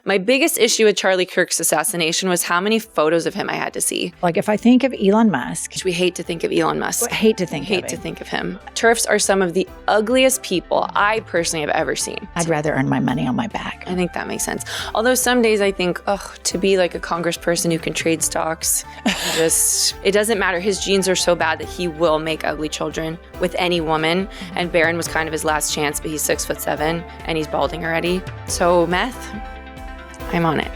My biggest issue with Charlie Kirk's assassination was how many photos of him I had to see. Like if I think of Elon Musk. Which we hate to think of Elon Musk. Hate to think of him. TERFs are some of the ugliest people I personally have ever seen. I'd rather earn my money on my back. I think that makes sense. Although some days I think, to be like a congressperson who can trade stocks, it doesn't matter. His genes are so bad that he will make ugly children with any woman. And Barone was kind of his last chance, but he's 6'7" and he's balding already. So meth, I'm on it.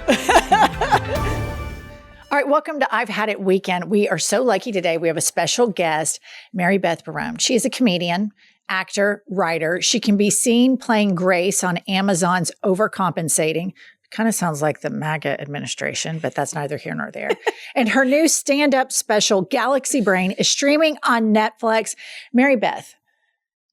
All right, welcome to I've Had It Weekend. We are so lucky today. We have a special guest, Beth Barone. She is a comedian, actor, writer. She can be seen playing Grace on Amazon's Overcompensating. Kind of sounds like the MAGA administration, but that's neither here nor there. And her new stand-up special, Galaxy Brain, is streaming on Netflix. Beth,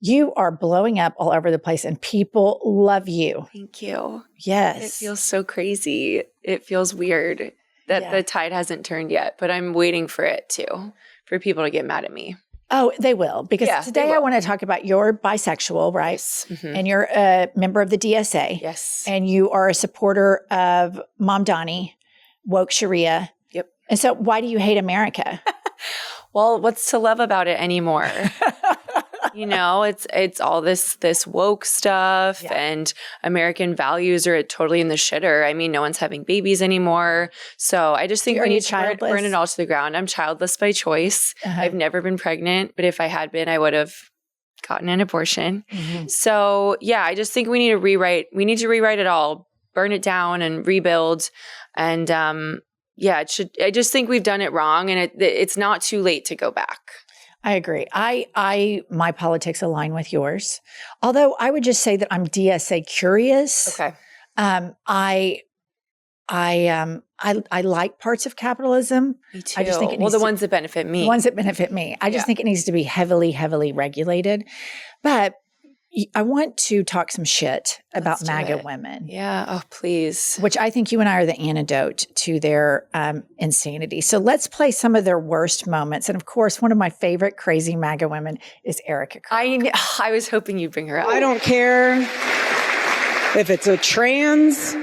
you are blowing up all over the place and people love you. Thank you. Yes. It feels so crazy. It feels weird that the tide hasn't turned yet, but I'm waiting for it to, for people to get mad at me. Oh, they will. Because today I want to talk about you're bisexual, right? Yes. Mm-hmm. And you're a member of the DSA. Yes. And you are a supporter of Mom Donnie, woke Sharia. Yep. And so why do you hate America? Well, what's to love about it anymore? You know, it's all this woke stuff and American values are totally in the shitter. I mean, no one's having babies anymore. So I just think we need to burn it all to the ground. I'm childless by choice. Uh-huh. I've never been pregnant, but if I had been, I would have gotten an abortion. Mm-hmm. So yeah, I just think we need to rewrite it all, burn it down and rebuild. And I just think we've done it wrong and it's not too late to go back. I agree. My politics align with yours. Although I would just say that I'm DSA curious. Okay. I like parts of capitalism. Me too. I just think the ones that benefit me. The ones that benefit me. I just think it needs to be heavily, heavily regulated. But I want to talk some shit about MAGA women. Yeah. Oh, please. Which I think you and I are the antidote to their insanity. So let's play some of their worst moments. And of course, one of my favorite crazy MAGA women is Erika. I was hoping you'd bring her up. I don't care if it's a trans,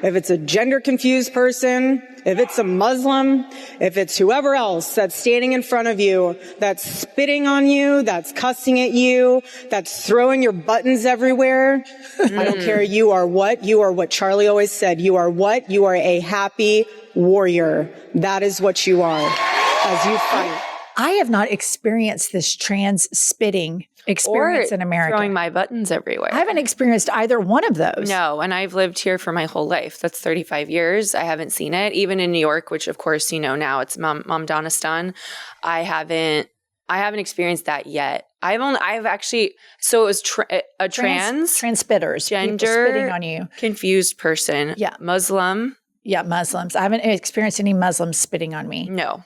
if it's a gender confused person, if it's a Muslim, if it's whoever else that's standing in front of you, that's spitting on you, that's cussing at you, that's throwing your buttons everywhere. I don't care. You are what? You are what Charlie always said. You are what? You are a happy warrior. That is what you are as you fight. I have not experienced this trans spitting experience in America. Throwing my buttons everywhere. I haven't experienced either one of those. No, and I've lived here for my whole life. That's 35 years. I haven't seen it. Even in New York, which of course, you know, now it's Mamdanistan. I haven't experienced that yet. So it was trans spitters, gender spitting on you, confused person. Yeah. Muslim. Yeah, Muslims. I haven't experienced any Muslims spitting on me. No.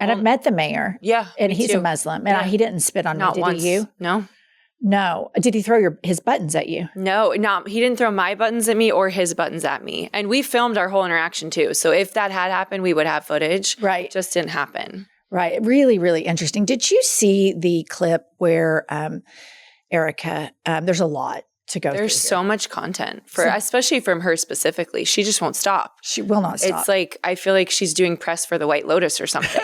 And I've met the mayor. Yeah. And he's a Muslim. And he didn't spit on me. Did once. He you? No. No. Did he throw his buttons at you? No, he didn't throw my buttons at me or his buttons at me. And we filmed our whole interaction too. So if that had happened, we would have footage. Right. It just didn't happen. Right. Really, really interesting. Did you see the clip where Erika, there's a lot to go through. There's so much content especially from her specifically. She just won't stop. She will not stop. It's like, I feel like she's doing press for the White Lotus or something.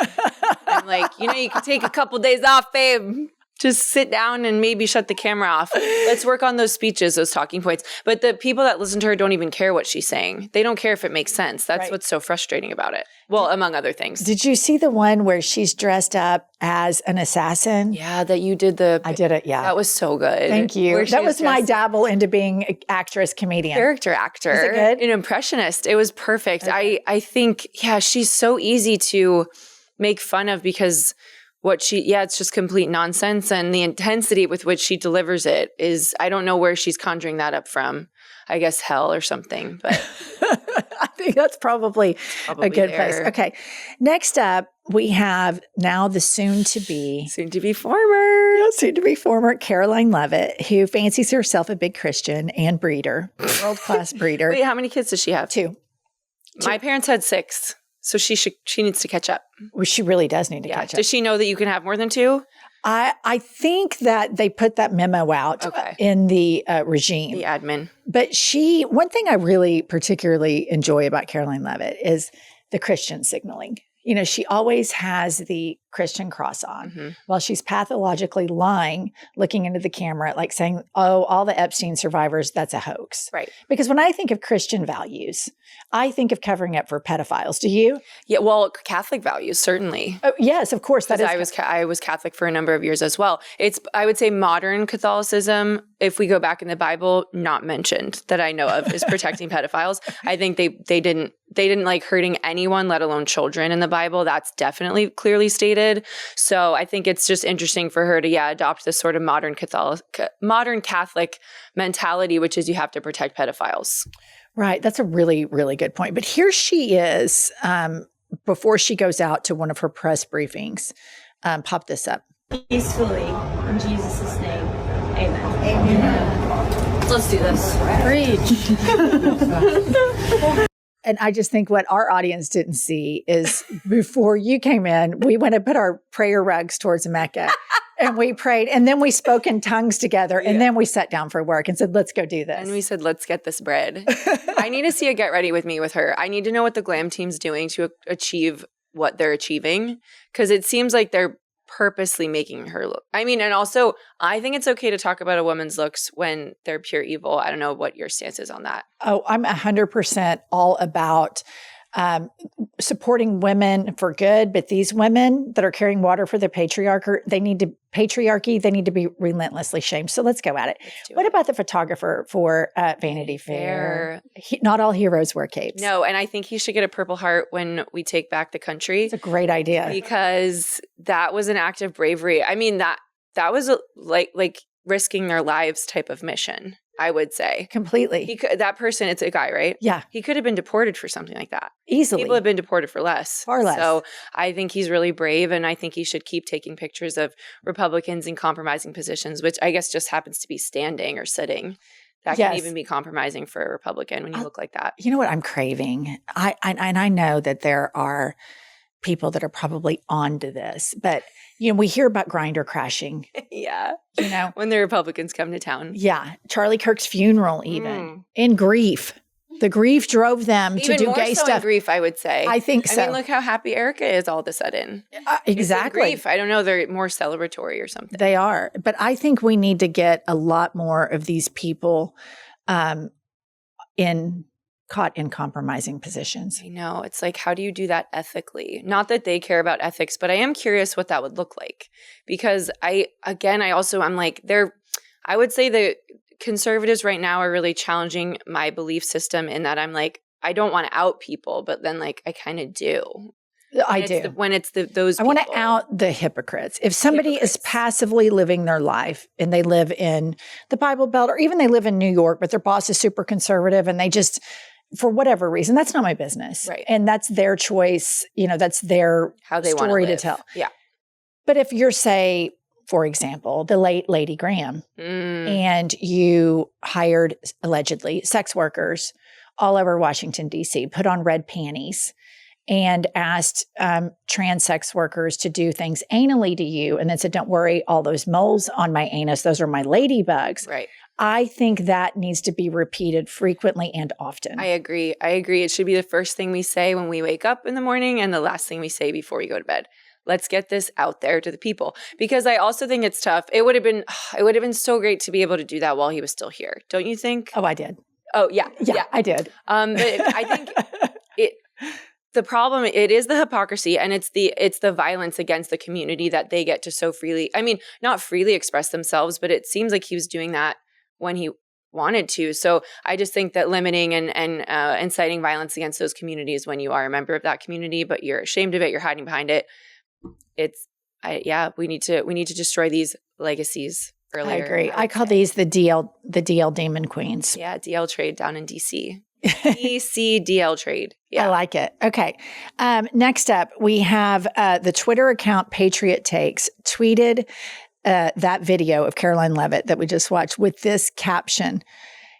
I'm like, you can take a couple days off, babe. Just sit down and maybe shut the camera off. Let's work on those speeches, those talking points. But the people that listen to her don't even care what she's saying. They don't care if it makes sense. That's what's so frustrating about it. Well, among other things. Did you see the one where she's dressed up as an assassin? Yeah, that you did I did it, yeah. That was so good. Thank you. That was my dabble into being an actress, comedian. Character actor. Was it good? An impressionist. It was perfect. Okay. I think, she's so easy to make fun of because it's just complete nonsense. And the intensity with which she delivers it is, I don't know where she's conjuring that up from. I guess hell or something, but I think that's probably a good place. Okay. Next up, we have now the soon to be former Caroline Levitt, who fancies herself a big Christian and breeder, world-class breeder. Wait, how many kids does she have? Two. My parents had 6. So she needs to catch up. Well, she really does need to catch up. Does she know that you can have more than 2? I think that they put that memo out in the regime. The admin. But one thing I really particularly enjoy about Caroline Leavitt is the Christian signaling. You know, she always has the Christian cross on while she's pathologically lying, looking into the camera, like saying, oh, all the Epstein survivors, that's a hoax. Right. Because when I think of Christian values, I think of covering up for pedophiles. Do you? Yeah, well, Catholic values, certainly. Oh, yes, of course. That is. I was Catholic for a number of years as well. I would say modern Catholicism, if we go back in the Bible, not mentioned that I know of, is protecting pedophiles. I think they didn't like hurting anyone, let alone children in the Bible. That's definitely clearly stated. So I think it's just interesting for her to, adopt this sort of modern Catholic mentality, which is you have to protect pedophiles. Right. That's a really, really good point. But here she is before she goes out to one of her press briefings. Pop this up. Peacefully, in Jesus' name, amen. Amen. Let's do this. Preach. And I just think what our audience didn't see is before you came in, we went and put our prayer rugs towards Mecca and we prayed and then we spoke in tongues together and then we sat down for work and said, let's go do this. And we said, let's get this bread. I need to see a Get Ready With Me with her. I need to know what the glam team's doing to achieve what they're achieving, because it seems like they're purposely making her look. I mean, and also I think it's okay to talk about a woman's looks when they're pure evil. I don't know what your stance is on that. Oh, I'm 100% all about supporting women for good, but these women that are carrying water for the patriarchy, they need to be relentlessly shamed. So let's go at it. What about the photographer for Vanity Fair? Not all heroes wear capes. No, and I think he should get a Purple Heart when we take back the country. It's a great idea. Because that was an act of bravery. I mean, that was like risking their lives type of mission, I would say. Completely. That person, it's a guy, right? Yeah. He could have been deported for something like that. Easily. People have been deported for less. Far less. So I think he's really brave, and I think he should keep taking pictures of Republicans in compromising positions, which I guess just happens to be standing or sitting. That can even be compromising for a Republican when you look like that. You know what I'm craving? I know that there are people that are probably onto this, but we hear about Grindr crashing. Yeah. When the Republicans come to town. Yeah. Charlie Kirk's funeral, even in grief. The grief drove them to do gay stuff. In grief, I would say. I think so. I mean, look how happy Erika is all of a sudden. Exactly. Grief. I don't know. They're more celebratory or something. They are. But I think we need to get a lot more of these people caught in compromising positions. I know. It's like, how do you do that ethically? Not that they care about ethics, but I am curious what that would look like. Because I would say the conservatives right now are really challenging my belief system in that I'm like, I don't want to out people, but then like I kind of do. I do. When it's those I want to out the hypocrites. If somebody is passively living their life and they live in the Bible Belt, or even they live in New York, but their boss is super conservative and they just, for whatever reason, that's not my business. Right. And that's their choice. That's their story to tell. Yeah. But if you're, say, for example, the late Lady Graham, and you hired, allegedly, sex workers all over Washington, D.C., put on red panties and asked trans sex workers to do things anally to you, and then said, don't worry, all those moles on my anus, those are my ladybugs. Right. I think that needs to be repeated frequently and often. I agree. It should be the first thing we say when we wake up in the morning and the last thing we say before we go to bed. Let's get this out there to the people, because I also think it's tough. It would have been so great to be able to do that while he was still here. Don't you think? Oh, I did. Oh, yeah. Yeah, I did. But I think the problem, it is the hypocrisy, and it's the violence against the community that they get to so freely, not freely express themselves, but it seems like he was doing that when he wanted to. So I just think that limiting and inciting violence against those communities when you are a member of that community, but you're ashamed of it, you're hiding behind it. We need to destroy these legacies earlier. I agree. I call these the DL demon queens. Yeah, DL trade down in DC. DC DL trade. Yeah. I like it. Okay. Next up, we have the Twitter account Patriot Takes tweeted that video of Caroline Leavitt that we just watched with this caption: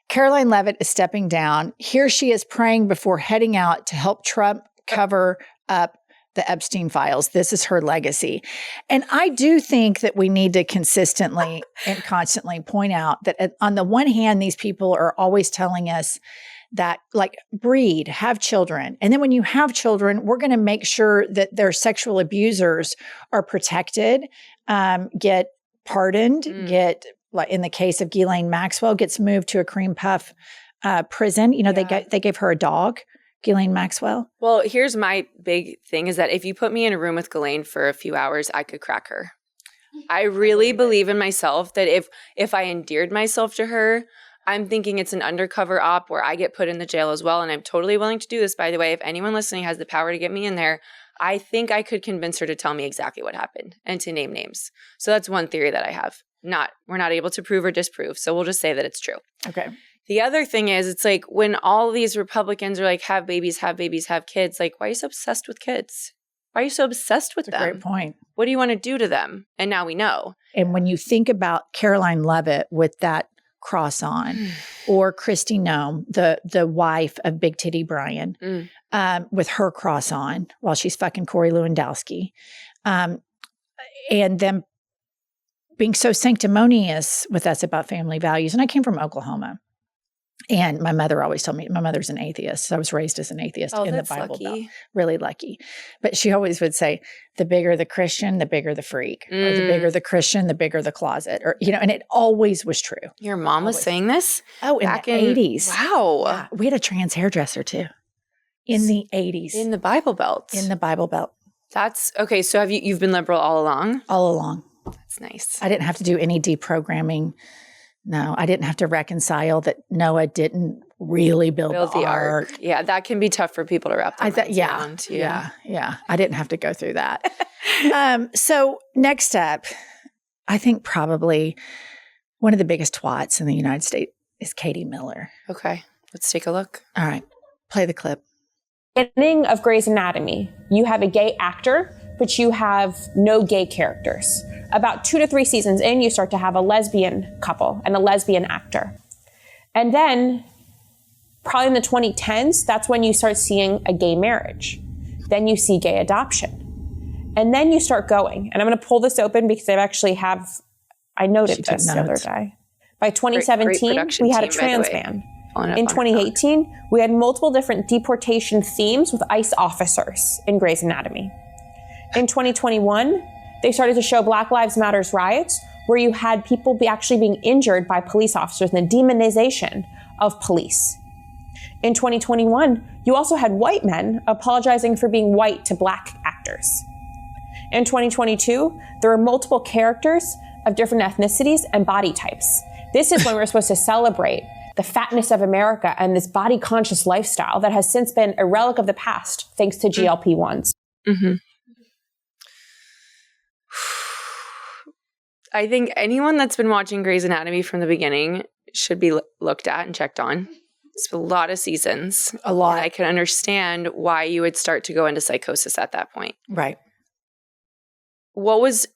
Caroline Leavitt is stepping down. Here she is praying before heading out to help Trump cover up the Epstein files. This is her legacy. And I do think that we need to consistently and constantly point out that on the one hand, these people are always telling us that like breed, have children. And then when you have children, we're going to make sure that their sexual abusers are protected, get pardoned, get, like in the case of Ghislaine Maxwell, gets moved to a cream puff prison. You know, they gave her a dog, Ghislaine Maxwell. Well, here's my big thing is that if you put me in a room with Ghislaine for a few hours, I could crack her. I really believe in myself that if I endeared myself to her, I'm thinking it's an undercover op where I get put in the jail as well. And I'm totally willing to do this, by the way. If anyone listening has the power to get me in there, I think I could convince her to tell me exactly what happened and to name names. So that's one theory that I have. We're not able to prove or disprove. So we'll just say that it's true. Okay. The other thing is, it's like when all these Republicans are like, have babies, have kids. Like, why are you so obsessed with kids? Why are you so obsessed with them? Great point. What do you want to do to them? And now we know. And when you think about Caroline Leavitt with that cross on, or Kristi Noem, the wife of Big Titty Brian, with her cross on while she's fucking Corey Lewandowski, and them being so sanctimonious with us about family values. And I came from Oklahoma. And my mother always told me, my mother's an atheist. So I was raised as an atheist in the Bible Belt. Really lucky. But she always would say, the bigger the Christian, the bigger the freak. Or the bigger the Christian, the bigger the closet. Or, you know, and it always was true. Your mom was saying this? Oh, in the 80s. Wow. Yeah. We had a trans hairdresser too. In the 80s. In the Bible Belt. In the Bible Belt. That's, okay, so you've been liberal all along? All along. That's nice. I didn't have to do any deprogramming. No, I didn't have to reconcile that Noah didn't really build the ark. Yeah, that can be tough for people to wrap their minds around. Yeah. I didn't have to go through that. So next up, I think probably one of the biggest twats in the United States is Katie Miller. Okay, let's take a look. All right, play the clip. Beginning of Grey's Anatomy, you have a gay actor, but you have no gay characters. About 2 to 3 seasons in, you start to have a lesbian couple and a lesbian actor. And then, probably in the 2010s, that's when you start seeing a gay marriage. Then you see gay adoption. And then you start going. And I'm going to pull this open because I noted this the other day. By 2017, we had a trans man. In 2018, we had multiple different deportation themes with ICE officers in Grey's Anatomy. In 2021, they started to show Black Lives Matter's riots, where you had people actually being injured by police officers and the demonization of police. In 2021, you also had white men apologizing for being white to Black actors. In 2022, there were multiple characters of different ethnicities and body types. This is when we're supposed to celebrate the fatness of America and this body-conscious lifestyle that has since been a relic of the past, thanks to GLP-1s. Mm-hmm. I think anyone that's been watching Grey's Anatomy from the beginning should be looked at and checked on. It's a lot of seasons. A lot. And I can understand why you would start to go into psychosis at that point. Right. What was,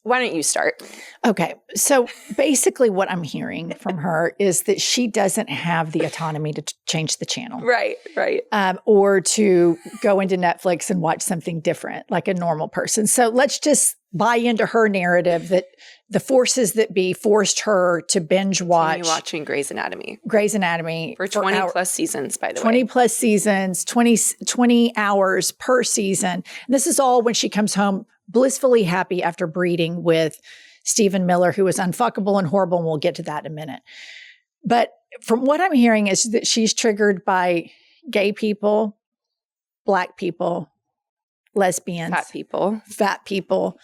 why don't you start? Okay. So basically what I'm hearing from her is that she doesn't have the autonomy to change the channel. Right. Or to go into Netflix and watch something different like a normal person. So let's just buy into her narrative that the forces that be forced her to binge watch. Watching Grey's Anatomy. For 20 plus seasons, by the way. 20 plus seasons, 20 hours per season. And this is all when she comes home blissfully happy after breeding with Stephen Miller, who was unfuckable and horrible, and we'll get to that in a minute. But from what I'm hearing is that she's triggered by gay people, Black people, lesbians, fat people,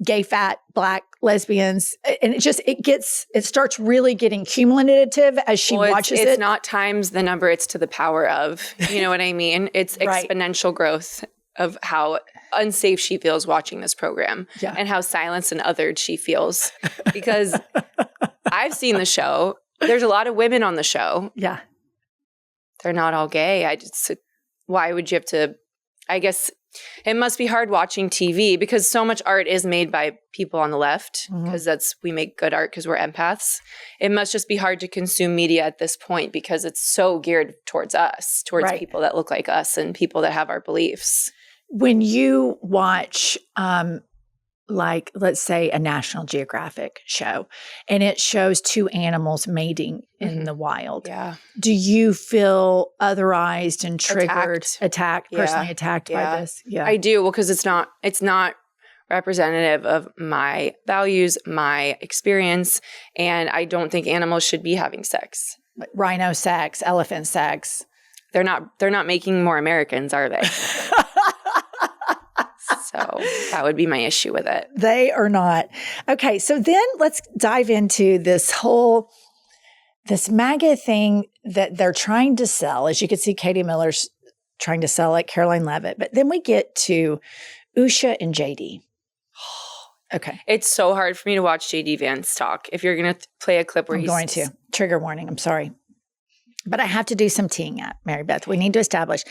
gay, fat, Black, lesbians. And it starts really getting cumulative as she watches it. It's not times the number, it's to the power of, you know what I mean? It's exponential growth of how unsafe she feels watching this program and how silenced and othered she feels. Because I've seen the show. There's a lot of women on the show. Yeah. They're not all gay. Why would you have to, I guess It must be hard watching TV because so much art is made by people on the left because we make good art because we're empaths. It must just be hard to consume media at this point because it's so geared towards us, towards people that look like us and people that have our beliefs. When you watch, like, let's say a National Geographic show, and it shows two animals mating in the wild. Yeah. Do you feel otherized and triggered, personally attacked by this? Yeah. I do. Well, because it's not representative of my values, my experience, and I don't think animals should be having sex. Like rhino sex, elephant sex. They're not making more Americans, are they? So that would be my issue with it. They are not. Okay, so then let's dive into this MAGA thing that they're trying to sell. As you can see, Katie Miller's trying to sell it, Caroline Levitt. But then we get to Usha and JD. Okay. It's so hard for me to watch JD Vance talk. If you're going to play a clip where I'm going to. Trigger warning, I'm sorry. But I have to do some teeing up, Mary Beth. We need to establish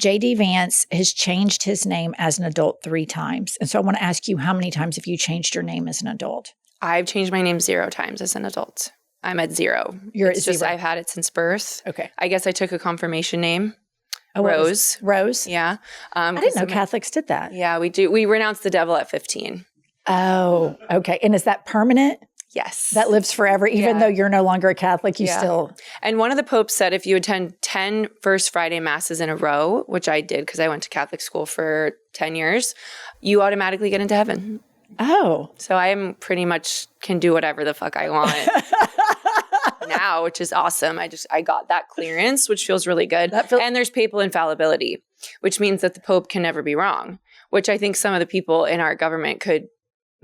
JD Vance has changed his name as an adult 3 times. And so I want to ask you, how many times have you changed your name as an adult? I've changed my name 0 times as an adult. I'm at 0. You're it's at just 0. I've had it since birth. Okay. I guess I took a confirmation name. Oh, Rose. Rose? Yeah. I didn't know Catholics did that. Yeah, we do. We renounced the devil at 15. Oh, okay. And is that permanent? Yes. That lives forever, even though you're no longer a Catholic, you still... And one of the popes said if you attend 10 First Friday Masses in a row, which I did because I went to Catholic school for 10 years, you automatically get into heaven. Oh. So I am pretty much can do whatever the fuck I want now, which is awesome. I got that clearance, which feels really good. And there's papal infallibility, which means that the Pope can never be wrong, which I think some of the people in our government could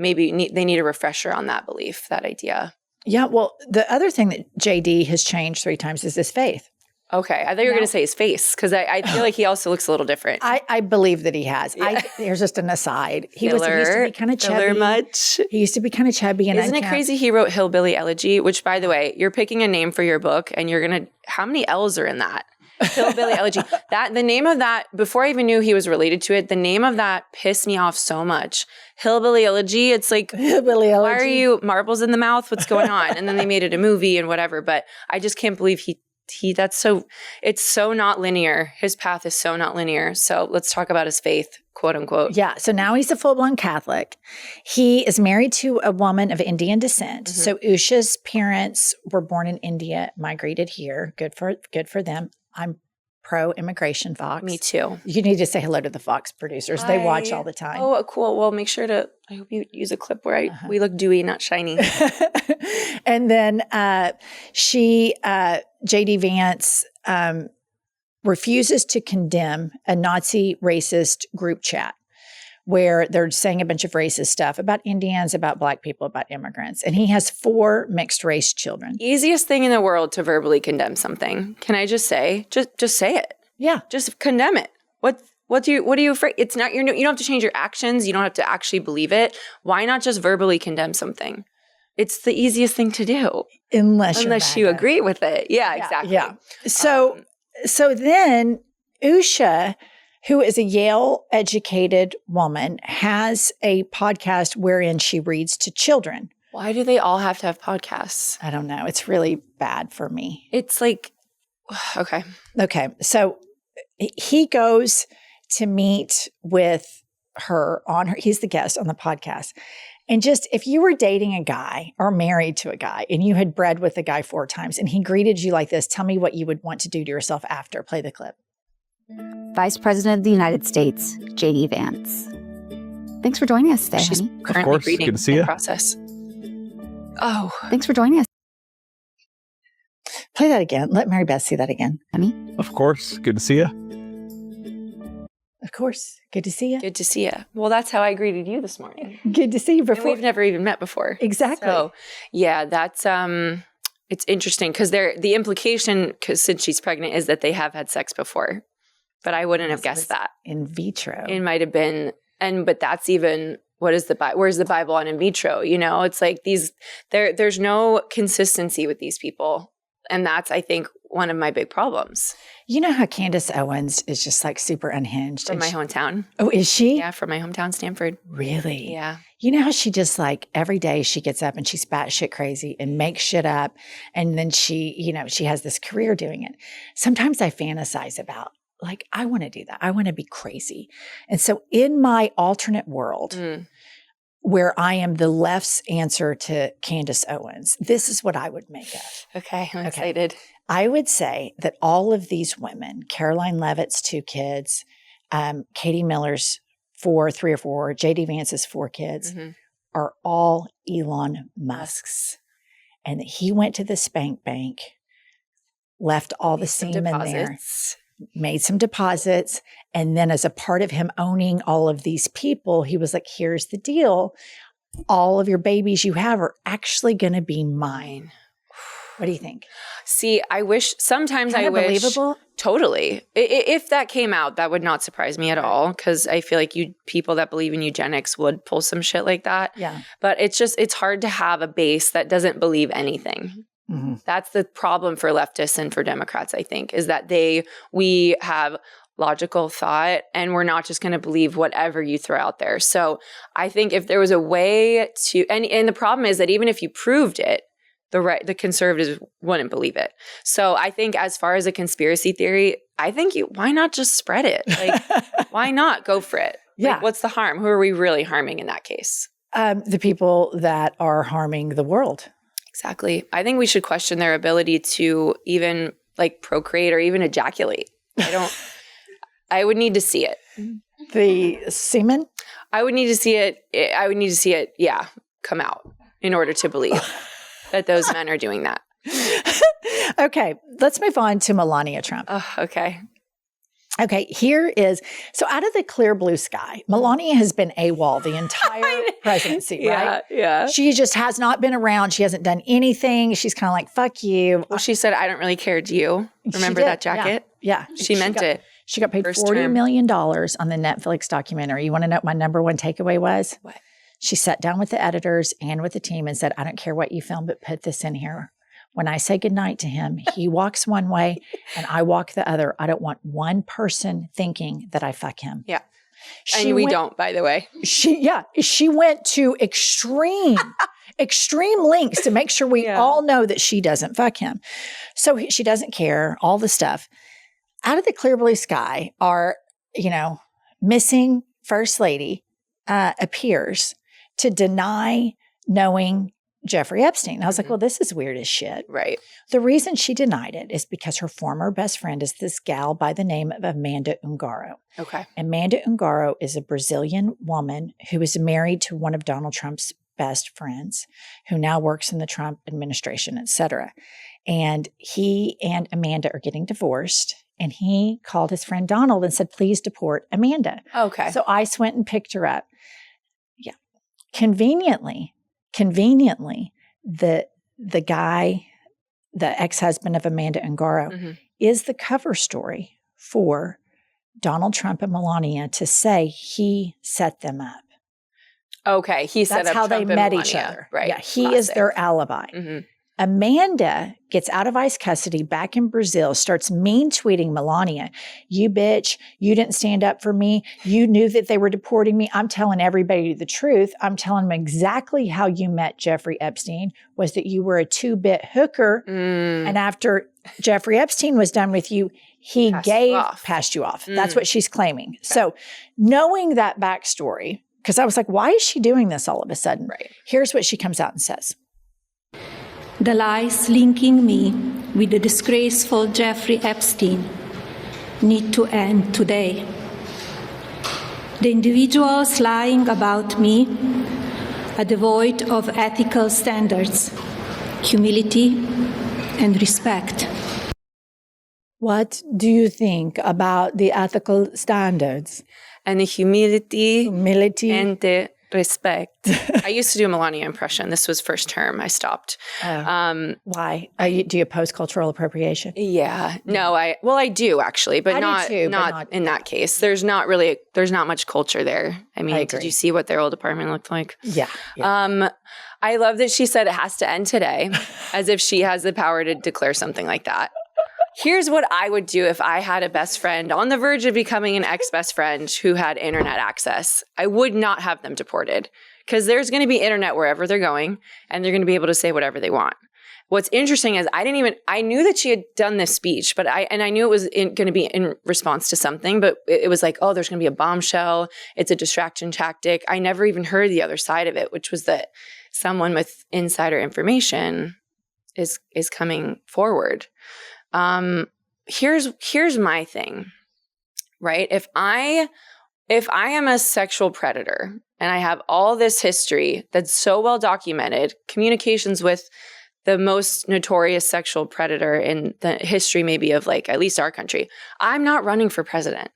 maybe they need a refresher on that belief, that idea. Yeah, well, the other thing that JD has changed 3 times is his faith. Okay. I thought you were going to say his face because I feel like he also looks a little different. I believe that he has. Yeah. Here's just an aside. He used to be kind of chubby. Much. He used to be kind of chubby. And isn't it crazy he wrote Hillbilly Elegy, which, by the way, you're picking a name for your book and you're going to, how many L's are in that? Hillbilly Elegy. The name of that, before I even knew he was related to it, the name of that pissed me off so much. Hillbilly Elegy. It's like, Hillbilly Elegy. Why are you marbles in the mouth? What's going on? And then they made it a movie and whatever. But I just can't believe it's so not linear. His path is so not linear. So let's talk about his faith, quote unquote. Yeah. So now he's a full-blown Catholic. He is married to a woman of Indian descent. Mm-hmm. So Usha's parents were born in India, migrated here. Good for them. I'm pro-immigration, Fox. Me too. You need to say hello to the Fox producers. They watch all the time. Oh, cool. Well, make sure to, I hope you use a clip where we look dewy, not shiny. And then JD Vance refuses to condemn a Nazi racist group chat where they're saying a bunch of racist stuff about Indians, about Black people, about immigrants. And he has 4 mixed race children. Easiest thing in the world to verbally condemn something. Can I just say? Just say it. Yeah. Just condemn it. What are you afraid? It's not you don't have to change your actions. You don't have to actually believe it. Why not just verbally condemn something? It's the easiest thing to do. Unless you agree with it. Yeah, exactly. Yeah. So then Usha, who is a Yale-educated woman, has a podcast wherein she reads to children. Why do they all have to have podcasts? I don't know. It's really bad for me. It's like, okay. Okay. So he goes to meet with her he's the guest on the podcast. And just if you were dating a guy or married to a guy and you had bred with a guy 4 times and he greeted you like this, tell me what you would want to do to yourself after. Play the clip. Vice President of the United States, JD Vance. Thanks for joining us today, She's honey. currently of course, reading good to see you. Process. Oh. Thanks for joining us, Play that again. Let Mary Beth see that again. honey. Of course, good to see you. Of course. Good to see you. Good to see you. Well, that's how I greeted you this morning. Good to see you And before. we've never even met before. Exactly. So, yeah, that's it's interesting because the implication, because since she's pregnant, is that they have had sex before. But I wouldn't have guessed that. In vitro. It might have been, but that's even, where's the Bible on in vitro? You know, it's like there's no consistency with these people. And that's, I think, one of my big problems. You know how Candace Owens is just like super unhinged? From my hometown. Oh, is she? Yeah, from my hometown, Stanford. Really? Yeah. You know how she just like every day she gets up and she's batshit crazy and makes shit up. And then she has this career doing it. Sometimes I fantasize about like, I want to do that. I want to be crazy. And so in my alternate world, where I am the left's answer to Candace Owens, this is what I would make up. Okay, I'm excited. I would say that all of these women, Caroline Levitt's 2 kids, Katie Miller's 3 or 4, J.D. Vance's 4 kids, are all Elon Musk's. And he went to the spank bank, left all the semen there, made some deposits. And then as a part of him owning all of these people, he was like, here's the deal. All of your babies you have are actually going to be mine. What do you think? See, I wish sometimes Kind I of wish believable? Totally. If that came out, that would not surprise me at all, because I feel like people that believe in eugenics would pull some shit like that. Yeah. But it's hard to have a base that doesn't believe anything. Mm-hmm. That's the problem for leftists and for Democrats, I think, is that we have logical thought and we're not just going to believe whatever you throw out there. So I think if there was a way to, and the problem is that even if you proved it, the conservatives wouldn't believe it. So I think as far as a conspiracy theory, I think why not just spread it? Like, why not go for it? Yeah. Like, what's the harm? Who are we really harming in that case? The people that are harming the world. Exactly. I think we should question their ability to even like procreate or even ejaculate. I would need to see it. The semen? I would need to see it, come out in order to believe that those men are doing that. Okay, let's move on to Melania Trump. Oh, okay. Okay, so out of the clear blue sky, Melania has been AWOL the entire presidency, right? Yeah. She just has not been around. She hasn't done anything. She's kind of like, fuck you. Well, she said, I don't really care. Do you remember that jacket? Yeah. She meant it. She got paid First $40 term. million on the Netflix documentary. You want to know what my number one takeaway was? What? She sat down with the editors and with the team and said, I don't care what you film, but put this in here. When I say goodnight to him, he walks one way and I walk the other. I don't want one person thinking that I fuck him. Yeah. And we don't, by the way. She went to extreme lengths to make sure we all know that she doesn't fuck him. So she doesn't care, all the stuff. Out of the clear blue sky, our, missing first lady appears to deny knowing Jeffrey Epstein. I was like, well, this is weird as shit. Right. The reason she denied it is because her former best friend is this gal by the name of Amanda Ungaro. Okay. Amanda Ungaro is a Brazilian woman who is married to one of Donald Trump's best friends, who now works in the Trump administration, et cetera. And he and Amanda are getting divorced. And he called his friend Donald and said, please deport Amanda. Okay. So ICE went and picked her up. Yeah. Conveniently, the guy, the ex-husband of Amanda Ungaro, is the cover story for Donald Trump and Melania to say he set them up. Okay. He set That's up how Trump they and met Melania. each other. Right. Yeah, he is their alibi. Mm-hmm. Amanda gets out of ICE custody back in Brazil, starts mean tweeting Melania. You bitch, you didn't stand up for me. You knew that they were deporting me. I'm telling everybody the truth. I'm telling them exactly how you met Jeffrey Epstein, was that you were a 2-bit hooker. And after Jeffrey Epstein was done with you, he passed you off. That's what she's claiming. Okay. So knowing that backstory, because I was like, why is she doing this all of a sudden? Right. Here's what she comes out and says. The lies linking me with the disgraceful Jeffrey Epstein need to end today. The individuals lying about me are devoid of ethical standards, humility, and respect. What do you think about the ethical standards? And the humility and the respect. I used to do a Melania impression. This was first term. I stopped. Why? Do you oppose cultural appropriation? Yeah. No, I do actually, but not in that case. There's not much culture there. I mean, did you see what their old apartment looked like? Yeah. I love that she said it has to end today, as if she has the power to declare something like that. Here's what I would do if I had a best friend on the verge of becoming an ex-best friend who had internet access. I would not have them deported, because there's going to be internet wherever they're going, and they're going to be able to say whatever they want. What's interesting is I knew that she had done this speech, but I knew it was going to be in response to something, but it was like, oh, there's going to be a bombshell. It's a distraction tactic. I never even heard the other side of it, which was that someone with insider information is coming forward. Here's my thing, right? If I am a sexual predator and I have all this history that's so well documented, communications with the most notorious sexual predator in the history maybe of like at least our country, I'm not running for president.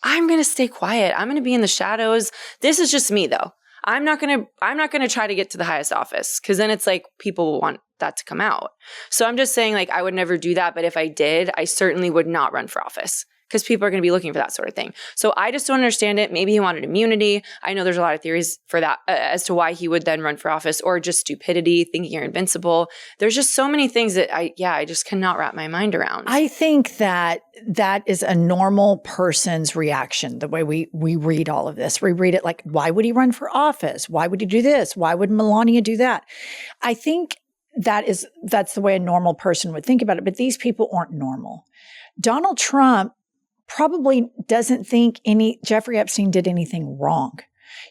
I'm going to stay quiet. I'm going to be in the shadows. This is just me though. I'm not going to try to get to the highest office, because then it's like people will want that to come out. So I'm just saying, like, I would never do that. But if I did, I certainly would not run for office, because people are going to be looking for that sort of thing. So I just don't understand it. Maybe he wanted immunity. I know there's a lot of theories for that as to why he would then run for office, or just stupidity, thinking you're invincible. There's just so many things that I just cannot wrap my mind around. I think that is a normal person's reaction, the way we read all of this. We read it like, why would he run for office? Why would he do this? Why would Melania do that? I think that's the way a normal person would think about it. But these people aren't normal. Donald Trump probably doesn't think Jeffrey Epstein did anything wrong.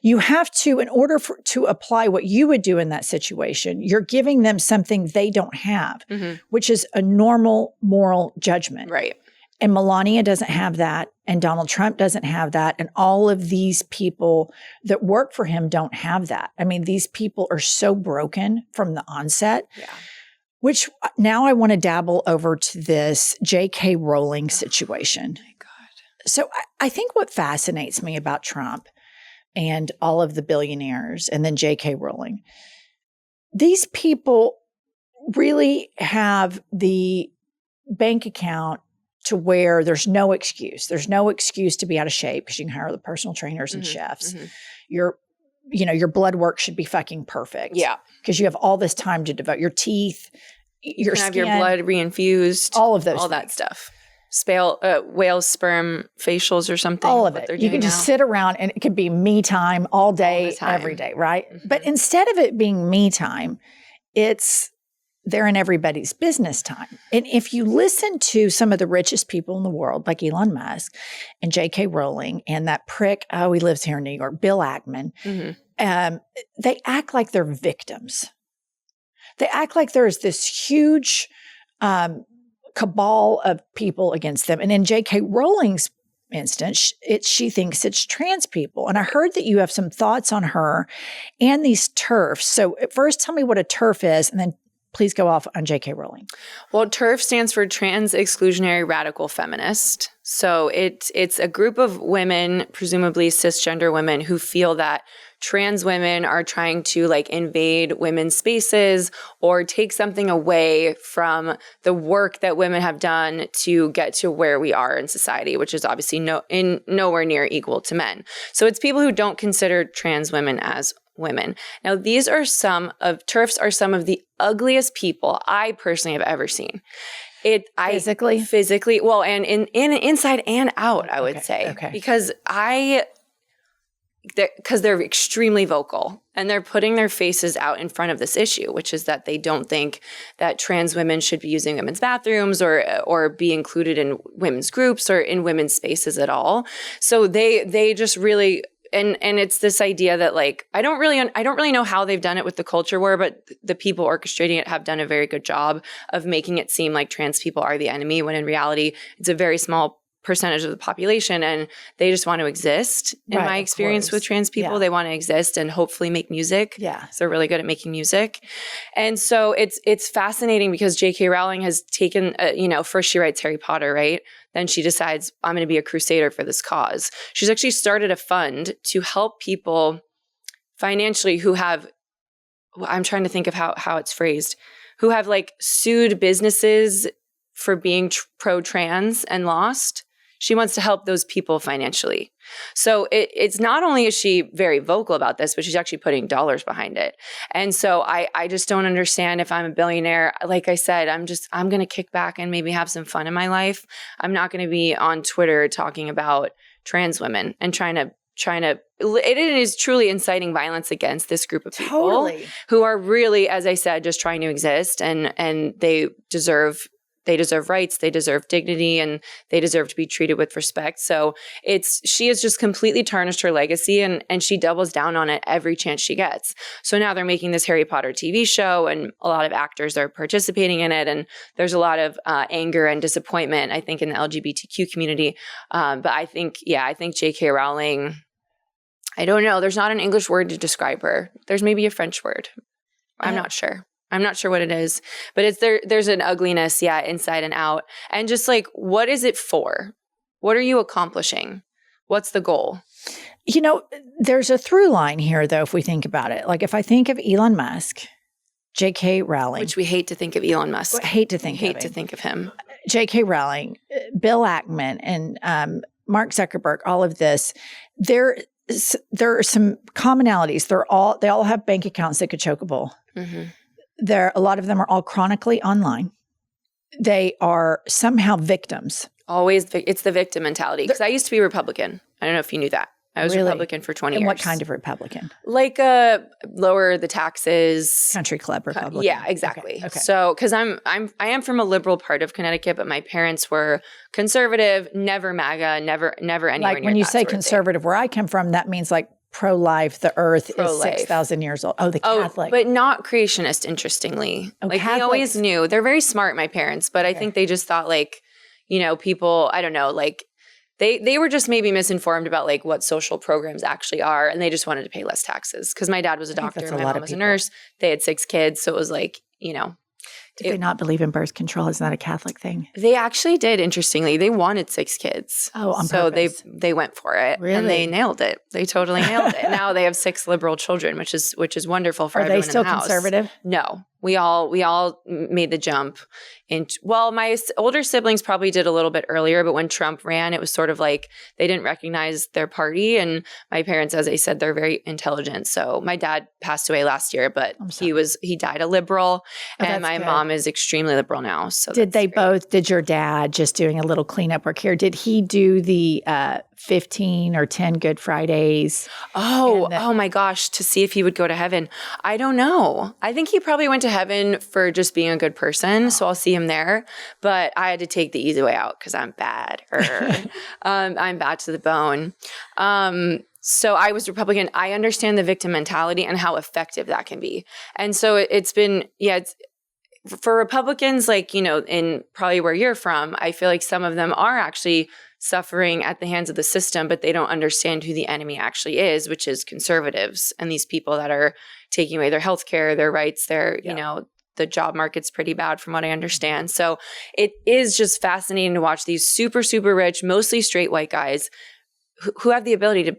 You have to, in order to apply what you would do in that situation, you're giving them something they don't have, which is a normal moral judgment. Right. And Melania doesn't have that, and Donald Trump doesn't have that, and all of these people that work for him don't have that. I mean, these people are so broken from the onset. Yeah. Which now I want to dabble over to this J.K. Rowling situation. Oh my God. So I think what fascinates me about Trump and all of the billionaires and then J.K. Rowling, these people really have the bank account to where there's no excuse. There's no excuse to be out of shape, because you can hire the personal trainers and chefs. Your blood work should be fucking perfect. Yeah. Because you have all this time to devote your teeth, your skin. Have your blood reinfused. All of those all things. That stuff. Whale sperm facials or something. All of it. You can just sit around, and it could be me time all day, every day, right? But instead of it being me time, they're in everybody's business time. And if you listen to some of the richest people in the world, like Elon Musk and J.K. Rowling and that prick, he lives here in New York, Bill Ackman, they act like they're victims. They act like there's this huge cabal of people against them. And in J.K. Rowling's instance, she thinks it's trans people. And I heard that you have some thoughts on her and these TERFs. So first tell me what a TERF is, and then please go off on J.K. Rowling. Well, TERF stands for Trans Exclusionary Radical Feminist. So it's a group of women, presumably cisgender women, who feel that trans women are trying to like invade women's spaces or take something away from the work that women have done to get to where we are in society, which is obviously nowhere near equal to men. So it's people who don't consider trans women as women. Now, TERFs are some of the ugliest people I personally have ever seen. Physically, well, and in inside and out, I would say, because they're extremely vocal, and they're putting their faces out in front of this issue, which is that they don't think that trans women should be using women's bathrooms or be included in women's groups or in women's spaces at all. So they just really. And it's this idea that like I don't really know how they've done it with the culture war, but the people orchestrating it have done a very good job of making it seem like trans people are the enemy, when in reality it's a very small percentage of the population, and they just want to exist. In my experience with trans people, they want to exist and hopefully make music. Yeah, so they're really good at making music, and so it's fascinating because J.K. Rowling has taken first she writes Harry Potter, right? Then she decides, I'm going to be a crusader for this cause. She's actually started a fund to help people financially who have, I'm trying to think of how it's phrased, who have like sued businesses for being pro-trans and lost. She wants to help those people financially. So it's not only is she very vocal about this, but she's actually putting dollars behind it. And so I just don't understand if I'm a billionaire. Like I said, I'm going to kick back and maybe have some fun in my life. I'm not going to be on Twitter talking about trans women and trying to it is truly inciting violence against this group of people who are really, as I said, just trying to exist, and they deserve rights, they deserve dignity, and they deserve to be treated with respect. So she has just completely tarnished her legacy, and she doubles down on it every chance she gets. So now they're making this Harry Potter TV show, and a lot of actors are participating in it, and there's a lot of anger and disappointment, I think, in the LGBTQ community. But I think J.K. Rowling, I don't know. There's not an English word to describe her. There's maybe a French word. I'm not sure. I'm not sure what it is, but there's an ugliness, inside and out. And just like, what is it for? What are you accomplishing? What's the goal? There's a through line here, though, if we think about it. Like, if I think of Elon Musk, J.K. Rowling. Which we hate to think of Elon Musk. Hate to think of him. J.K. Rowling, Bill Ackman, and Mark Zuckerberg, all of this, there are some commonalities. They all have bank accounts that could choke a bull. Mm-hmm. A lot of them are all chronically online. They are somehow victims. Always, it's the victim mentality. Because I used to be Republican. I don't know if you knew that. I was Republican for 20 years. And what kind of Republican? Like lower the taxes. Country club Republican. Yeah, exactly. Okay. So, because I am from a liberal part of Connecticut, but my parents were conservative, never MAGA, never anywhere near. Like when you say conservative, where I come from, that means like pro-life. The Earth is 6,000 years old. Oh, the Catholic, but not creationist. Interestingly, like Catholics. They always knew. They're very smart, my parents, but I think they just thought people. I don't know, like. They were just maybe misinformed about like what social programs actually are, and they just wanted to pay less taxes. Because my dad was a doctor and my mom was a nurse. They had 6 kids, so it was like, Did they not believe in birth control? Isn't that a Catholic thing? They actually did, interestingly. They wanted 6 kids. Oh, on purpose. So they went for it. Really? And they nailed it. They totally nailed it. Now they have 6 liberal children, which is wonderful for everyone in the house. Are they still conservative? No. We all made the jump. My older siblings probably did a little bit earlier, but when Trump ran, it was sort of like they didn't recognize their party. And my parents, as I said, they're very intelligent. So my dad passed away last year, but he died a liberal, and my mom is extremely liberal now. So did your dad, just doing a little cleanup work here, did he do the 15 or 10 Good Fridays? Oh my gosh, to see if he would go to heaven. I don't know. I think he probably went to heaven for just being a good person. So I'll see him there. But I had to take the easy way out because I'm bad. I'm bad to the bone. So I was Republican. I understand the victim mentality and how effective that can be. And so it's been, it's for Republicans, like, in probably where you're from, I feel like some of them are actually suffering at the hands of the system, but they don't understand who the enemy actually is, which is conservatives and these people that are taking away their health care, their rights, the job market's pretty bad from what I understand. So it is just fascinating to watch these super, super rich, mostly straight white guys who have the ability to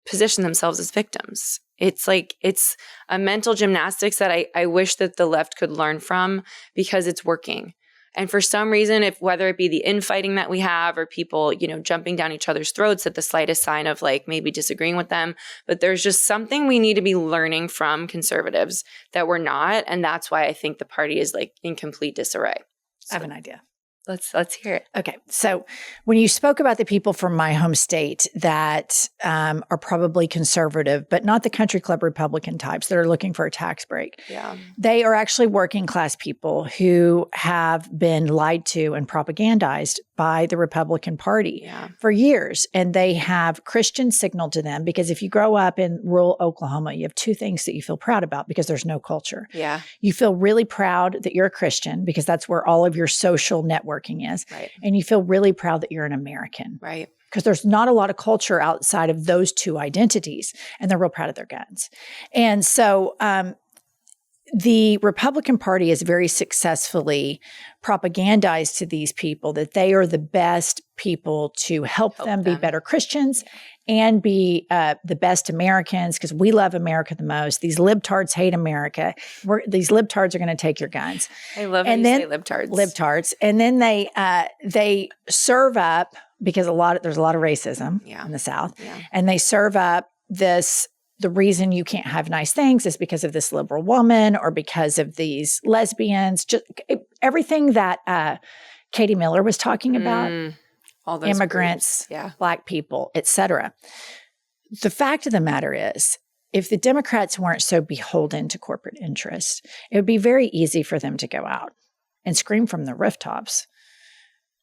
position themselves as victims. It's a mental gymnastics that I wish that the left could learn from, because it's working. And for some reason, whether it be the infighting that we have or people, jumping down each other's throats at the slightest sign of like maybe disagreeing with them, but there's just something we need to be learning from conservatives that we're not. And that's why I think the party is like in complete disarray. I have an idea. Let's hear it. Okay. So when you spoke about the people from my home state that are probably conservative, but not the country club Republican types that are looking for a tax break. Yeah. They are actually working class people who have been lied to and propagandized by the Republican Party for years. And they have Christians signaled to them, because if you grow up in rural Oklahoma, you have 2 things that you feel proud about because there's no culture. Yeah. You feel really proud that you're a Christian because that's where all of your social networking is. Right. And you feel really proud that you're an American. Right. Because there's not a lot of culture outside of those 2 identities, and they're real proud of their guns. And so the Republican Party is very successfully propagandized to these people that they are the best people to help them be better Christians and be the best Americans because we love America the most. These libtards hate America. These libtards are going to take your guns. I love how you say libtards. Libtards. And then they serve up, because there's a lot of racism in the South, and they serve up the reason you can't have nice things is because of this liberal woman or because of these lesbians, just everything that Katie Miller was talking about, all those immigrants, groups. Black people, etc. The fact of the matter is, if the Democrats weren't so beholden to corporate interests, it would be very easy for them to go out and scream from the rooftops.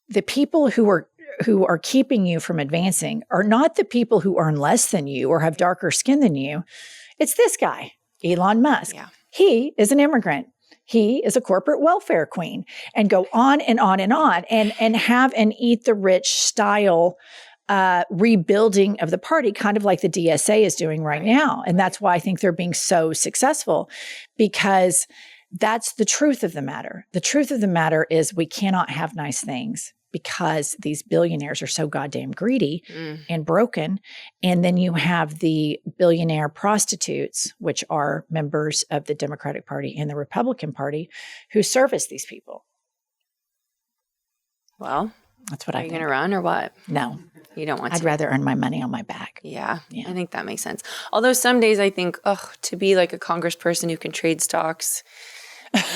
The people who are keeping you from advancing are not the people who earn less than you or have darker skin than you. It's this guy, Elon Musk. Yeah. He is an immigrant. He is a corporate welfare queen, and go on and on and on and have an eat the rich style rebuilding of the party, kind of like the DSA is doing right now. And that's why I think they're being so successful, because that's the truth of the matter. The truth of the matter is we cannot have nice things because these billionaires are so goddamn greedy and broken. And then you have the billionaire prostitutes, which are members of the Democratic Party and the Republican Party, who service these people. Well, that's what I think. Are you going to run or what? No. You don't want to? I'd rather earn my money on my back. Yeah, I think that makes sense. Although some days I think, to be like a congressperson who can trade stocks,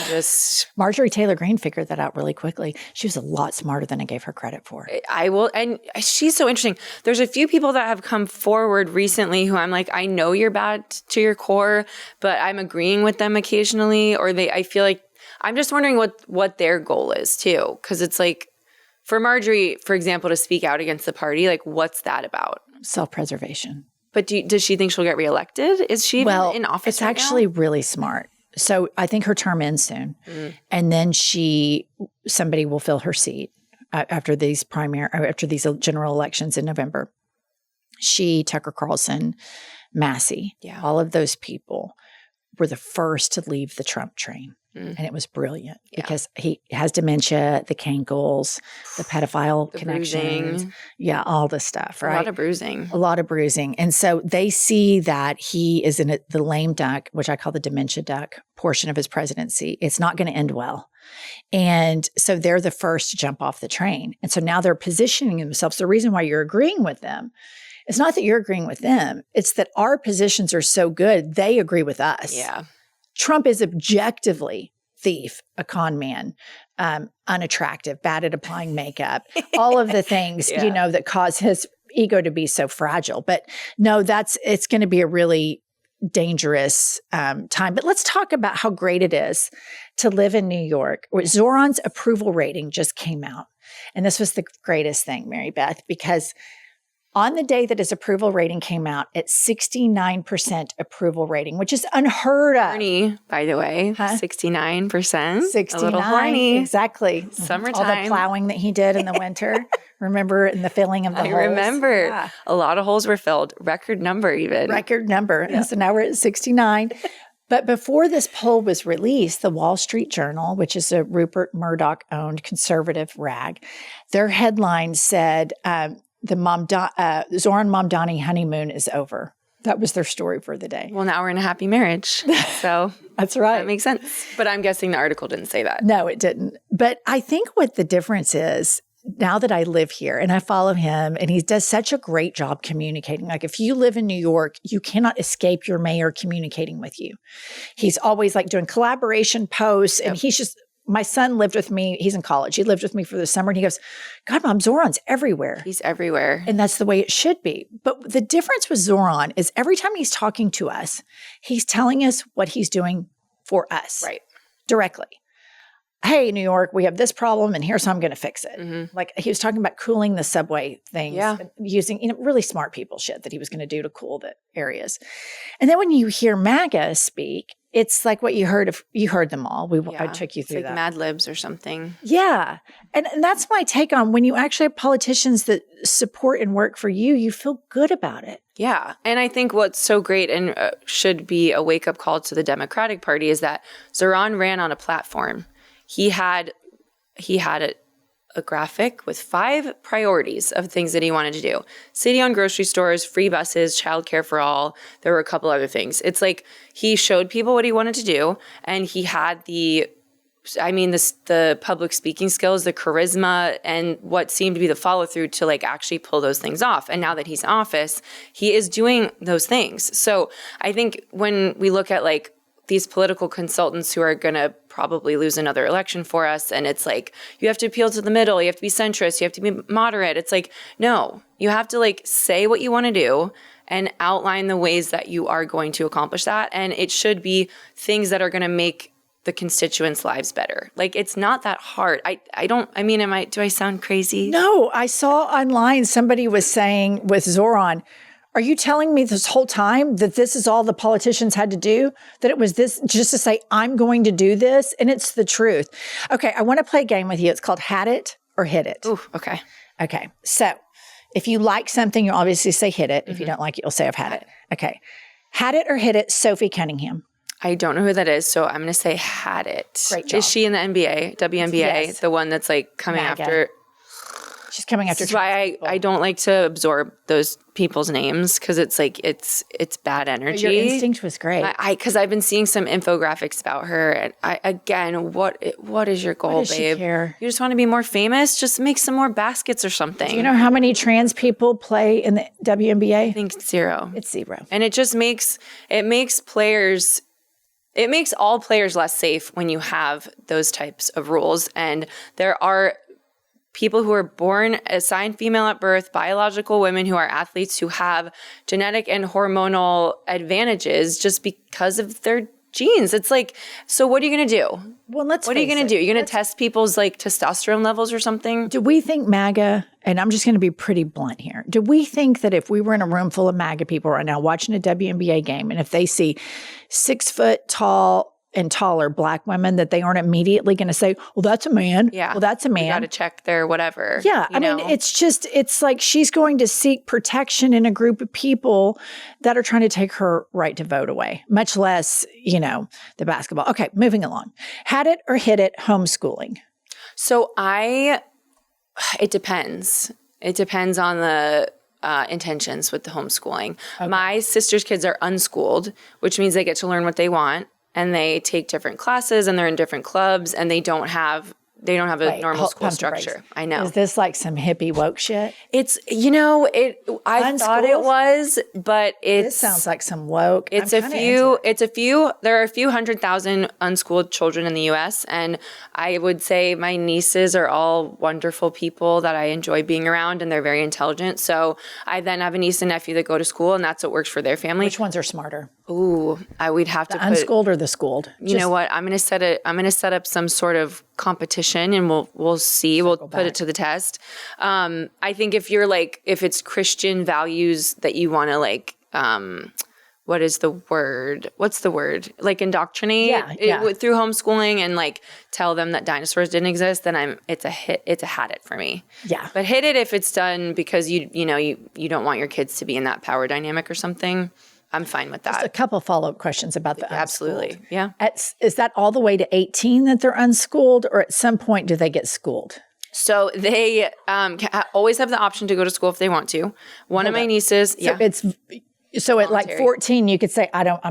just Marjorie Taylor Greene figured that out really quickly. She was a lot smarter than I gave her credit for. I will, and she's so interesting. There's a few people that have come forward recently who I'm like, I know you're bad to your core, but I'm agreeing with them occasionally, or I feel like I'm just wondering what their goal is too, because it's like for Marjorie, for example, to speak out against the party, like what's that about? Self-preservation. But does she think she'll get reelected? Is she even in office? It's actually really smart. So I think her term ends soon. And then somebody will fill her seat after these general elections in November. Tucker Carlson, Massey, all of those people were the first to leave the Trump train. And it was brilliant because he has dementia, the cankles, the pedophile connections. Bruising. Yeah, all the stuff, right? A lot of bruising. And so they see that he is in the lame duck, which I call the dementia duck portion of his presidency. It's not going to end well. And so they're the first to jump off the train. And so now they're positioning themselves. The reason why you're agreeing with them, it's not that you're agreeing with them. It's that our positions are so good, they agree with us. Yeah. Trump is objectively thief, a con man, unattractive, bad at applying makeup, all of the things, that cause his ego to be so fragile. But no, it's going to be a really dangerous time. But let's talk about how great it is to live in New York. Zoran's approval rating just came out. And this was the greatest thing, Mary Beth, because on the day that his approval rating came out at 69% approval rating, which is unheard of. Horny, by the way, 69%. 69, a little horny. Exactly. Summertime. All the plowing that he did in the winter. Remember, in the filling of the holes? I remember. Yeah. A lot of holes were filled. Record number even. Record number. Yeah. And so now we're at 69. But before this poll was released, the Wall Street Journal, which is a Rupert Murdoch-owned conservative rag, their headline said, the Zoran Mamdani honeymoon is over. That was their story for the day. Well, now we're in a happy marriage. So that's right. That makes sense. But I'm guessing the article didn't say that. No, it didn't. But I think what the difference is, now that I live here and I follow him, and he does such a great job communicating. Like if you live in New York, you cannot escape your mayor communicating with you. He's always like doing collaboration posts, and he's just, my son lived with me. He's in college. He lived with me for the summer, and he goes, God, Mom, Zoran's everywhere. He's everywhere. And that's the way it should be. But the difference with Zoran is every time he's talking to us, he's telling us what he's doing for us. Right. Directly. hey, New York, we have this problem and here's how I'm going to fix it. Like he was talking about cooling the subway things, using, really smart people shit that he was going to do to cool the areas. And then when you hear MAGA speak, it's like what you heard them all. I took you through like that. Mad Libs or something. Yeah. And that's my take on when you actually have politicians that support and work for you, you feel good about it. Yeah. And I think what's so great and should be a wake-up call to the Democratic Party is that Zoran ran on a platform. He had a graphic with 5 priorities of things that he wanted to do. City-owned grocery stores, free buses, childcare for all. There were a couple other things. It's like he showed people what he wanted to do, and he had the public speaking skills, the charisma, and what seemed to be the follow-through to like actually pull those things off. And now that he's in office, he is doing those things. So I think when we look at like these political consultants who are going to probably lose another election for us. And it's like, you have to appeal to the middle. You have to be centrist. You have to be moderate. It's like, no, you have to like say what you want to do and outline the ways that you are going to accomplish that. And it should be things that are going to make the constituents' lives better. Like, it's not that hard. Do I sound crazy? No, I saw online somebody was saying with Zoran, are you telling me this whole time that this is all the politicians had to do? That it was this just to say, I'm going to do this? And it's the truth. Okay, I want to play a game with you. It's called Had It or Hit It. Ooh, okay. Okay, so if you like something, you'll obviously say hit it. If you don't like it, you'll say I've had it. Okay. Had it or hit it, Sophie Cunningham. I don't know who that is, so I'm going to say had it. Great job. Is she in the NBA, WNBA, Yes. the one that's like coming MAGA. after? She's coming after. This is why I don't like to absorb those people's names because it's like it's bad energy. Your instinct was great. Because I've been seeing some infographics about her, and what is your goal, What does she babe? care? You just want to be more famous? Just make some more baskets or something. Do you know how many trans people play in the WNBA? I think 0. It's 0. And it just makes players. It makes all players less safe when you have those types of rules. And there are people who are born assigned female at birth, biological women who are athletes who have genetic and hormonal advantages just because of their genes. It's like, so what are you going to do? Well, what are you going to do? You're going to test people's like testosterone levels or something? Do we think MAGA, and I'm just going to be pretty blunt here, do we think that if we were in a room full of MAGA people right now watching a WNBA game, and if they see 6 foot tall and taller Black women, that they aren't immediately going to say, well, that's a man. Yeah. Well, that's a man. You got to check their whatever. Yeah. I mean, it's like she's going to seek protection in a group of people that are trying to take her right to vote away, much less, the basketball. Okay, moving along. Had it or hit it, homeschooling. So it depends. It depends on the intentions with the homeschooling. Okay. My sister's kids are unschooled, which means they get to learn what they want. And they take different classes and they're in different clubs and they don't have a normal school structure. I know. Is this like some hippie woke shit? It's, I thought it was, but this sounds like some woke. There are a few 100,000 unschooled children in the US. And I would say my nieces are all wonderful people that I enjoy being around and they're very intelligent. So I then have a niece and nephew that go to school and that's what works for their family. Which ones are smarter? Ooh, we'd have to unschooled or the schooled. You know what? I'm going to set up some sort of competition and we'll see. We'll put it to the test. I think if it's Christian values that you want to what is the word? What's the word? Like indoctrinate through homeschooling and like tell them that dinosaurs didn't exist, then it's a had it for me. Yeah. But hit it if it's done because you don't want your kids to be in that power dynamic or something. I'm fine with that. Just a couple follow-up questions about the unschooled. Absolutely, yeah. Is that all the way to 18 that they're unschooled, or at some point do they get schooled? So they always have the option to go to school if they want to. One of my nieces, So at like 14, you could say, I don't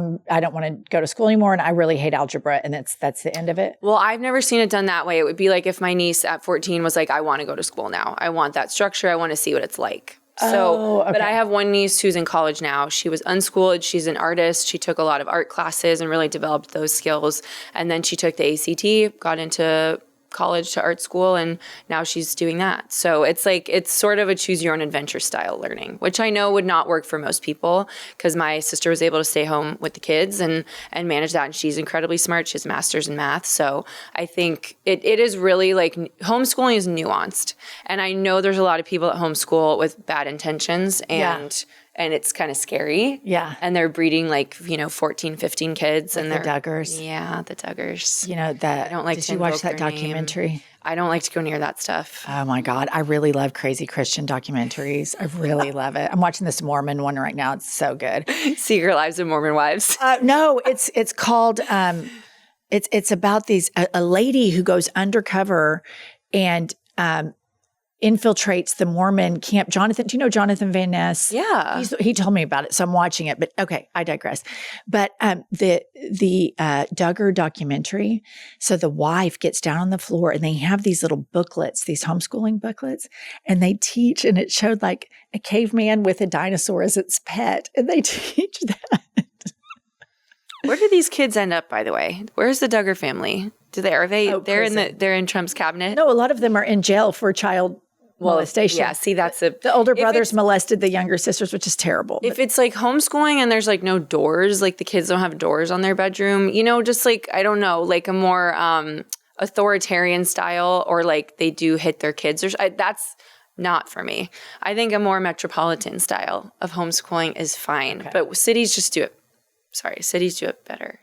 want to go to school anymore, and I really hate algebra, and that's the end of it. Well, I've never seen it done that way. It would be like if my niece at 14 was like, I want to go to school now. I want that structure. I want to see what it's like. But I have one niece who's in college now. She was unschooled. She's an artist. She took a lot of art classes and really developed those skills. And then she took the ACT, got into college to art school, and now she's doing that. So it's like, it's sort of a choose your own adventure style learning, which I know would not work for most people, because my sister was able to stay home with the kids and manage that. And she's incredibly smart. She has a master's in math. So I think it is really like, homeschooling is nuanced. And I know there's a lot of people that homeschool with bad intentions, and it's kind of scary. Yeah. And they're breeding like, 14, 15 kids. Like and the they're Duggars. Yeah, the Duggars. You know, that. I don't like Did to you watch invoke that their documentary? name. I don't like to go near that stuff. Oh my God. I really love crazy Christian documentaries. I really love it. I'm watching this Mormon one right now. It's so good. Secret Lives of Mormon Wives. No, it's called, it's about a lady who goes undercover and, infiltrates the Mormon camp. Jonathan, do you know Jonathan Van Ness? Yeah. He told me about it, so I'm watching it. But okay, I digress. But the Duggar documentary. So the wife gets down on the floor, and they have these little booklets, these homeschooling booklets, and they teach. And it showed like a caveman with a dinosaur as its pet, and they teach that. Where do these kids end up, by the way? Where's the Duggar family? They're in Trump's cabinet? No, a lot of them are in jail for child molestation. Yeah, see, the older brothers molested the younger sisters, which is terrible. If it's like homeschooling and there's like no doors, like the kids don't have doors on their bedroom, just like, I don't know, like a more authoritarian style, or like they do hit their kids. That's not for me. I think a more metropolitan style of homeschooling is fine, but cities just do it. Cities do it better.